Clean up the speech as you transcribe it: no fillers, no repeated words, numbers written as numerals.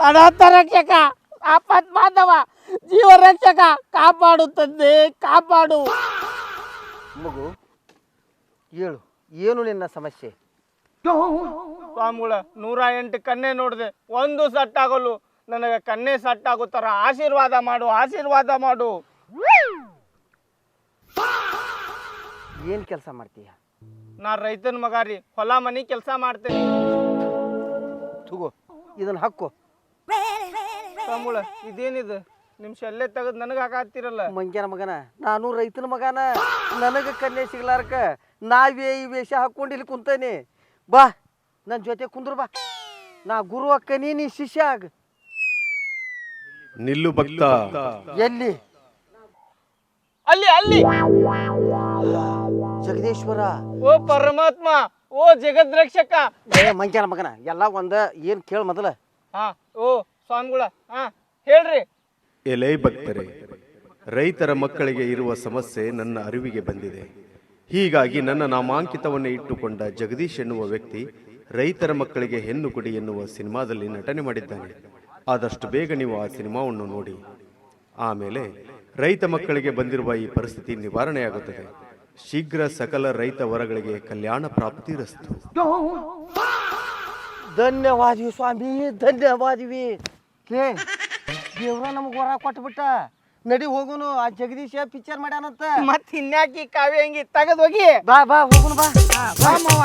ಅನಾಥ ರಕ್ಷಕ, ಆಪತ್ ಬಾಂಧವ, ಜೀವ ರಕ್ಷಕ, ಕಾಪಾಡು ತಂದೆ, ಕಾಪಾಡು. ಮಗು ಹೇಳು, ಏನು ನಿನ್ನ ಸಮಸ್ಯೆ? ಸ್ವಾಮಿಗಳ 108 ಕನ್ನೆ ನೋಡಿದೆ, ಒಂದು ಸಟ್ಟಾಗಲು. ನನಗೆ ಕನ್ನೆ ಸಟ್ಟಾಗೋ ಥರ ಆಶೀರ್ವಾದ ಮಾಡು, ಆಶೀರ್ವಾದ ಮಾಡು. ಏನು ಕೆಲಸ ಮಾಡ್ತೀಯ? ನಾ ರೈತನ ಮಗ ರೀ, ಹೊಲ ಮನೆ ಕೆಲಸ ಮಾಡ್ತೇನೆ. ತಗೋ ಇದನ್ನು ಹಾಕೋ. ಸ್ವಾಮಿಗಳ ಇದೇನಿದು? ನಿಮ್ಮ ಶಲ್ಲೆ ತೆಗೆದು ನನಗೆ ಹಾಕಾತಿರಲ್ಲ. ಮಂಗ್ಯನ ಮಗನ, ನಾನು ರೈತನ ಮಗನ. ನನಗೆ ಕನ್ಯೆ ಸಿಗ್ಲಾರ್ಕ ನಾವೇ ಈ ವೇಷ ಹಾಕೊಂಡು ಇಲ್ಲಿ ಕುಂತೇನೆ. ಬಾ ನನ್ನ ಜೊತೆ ಕುಂದ್ರು ಬಾ. ನಾ ಗುರು ಅಕ್ಕನಿ, ನೀ ಶಿಷ್ಯ ಆಗ. ನಿಲ್ಲು ಭಕ್ತ. ಎಲ್ಲಿ? ಅಲ್ಲಿ ಅಲ್ಲಿ. ಜಗದೀಶ್ವರ, ಓ ಪರಮಾತ್ಮ, ಓ ಜಗದ್ ರಕ್ಷಕ. ಮಂಗ್ಯನ ಮಗನ, ಎಲ್ಲ ಒಂದ. ಏನು ಕೇಳ ಮೊದಲ? ಹಾ, ಓ ಸ್ವಾಮಿಗಳ, ಹಾ ಹೇಳ್ರಿ. ಎಲೈ ಭಕ್ತರೇ, ರೈತರ ಮಕ್ಕಳಿಗೆ ಇರುವ ಸಮಸ್ಯೆ ನನ್ನ ಅರಿವಿಗೆ ಬಂದಿದೆ. ಹೀಗಾಗಿ ನನ್ನ ನಾಮಾಂಕಿತವನ್ನು ಇಟ್ಟುಕೊಂಡ ಜಗದೀಶ್ ಎನ್ನುವ ವ್ಯಕ್ತಿ ರೈತರ ಮಕ್ಕಳಿಗೆ ಹೆಣ್ಣು ಕೊಡಿ ಎನ್ನುವ ಸಿನಿಮಾದಲ್ಲಿ ನಟನೆ ಮಾಡಿದ್ದಾನೆ. ಆದಷ್ಟು ಬೇಗ ನೀವು ಆ ಸಿನಿಮಾವನ್ನು ನೋಡಿ. ಆಮೇಲೆ ರೈತ ಮಕ್ಕಳಿಗೆ ಬಂದಿರುವ ಈ ಪರಿಸ್ಥಿತಿ ನಿವಾರಣೆಯಾಗುತ್ತದೆ. ಶೀಘ್ರ ಸಕಲ ರೈತ ವರಗಳಿಗೆ ಕಲ್ಯಾಣ ಪ್ರಾಪ್ತಿರಸ್ತು. ಧನ್ಯವಾದಿವಿ ಸ್ವಾಮಿ, ಧನ್ಯವಾದಿವಿ. ಕೇ ದೇವ್ರ ನಮಗೆ ವರ ಕೊಟ್ಬಿಟ್ಟ. ನಡಿ ಹೋಗುನು. ಆ ಜಗದೀಶ ಪಿಕ್ಚರ್ ಮಾಡ್ಯಾನಂತ. ಮತ್ ಇನ್ಯಾಕಿ ಕಾವ್ಯ ಹಂಗಿ ತೆಗೆದು ಹೋಗಿ. ಬಾ ಬಾ ಹೋಗುನು ಬಾ. ಬಾ ಮಾವ.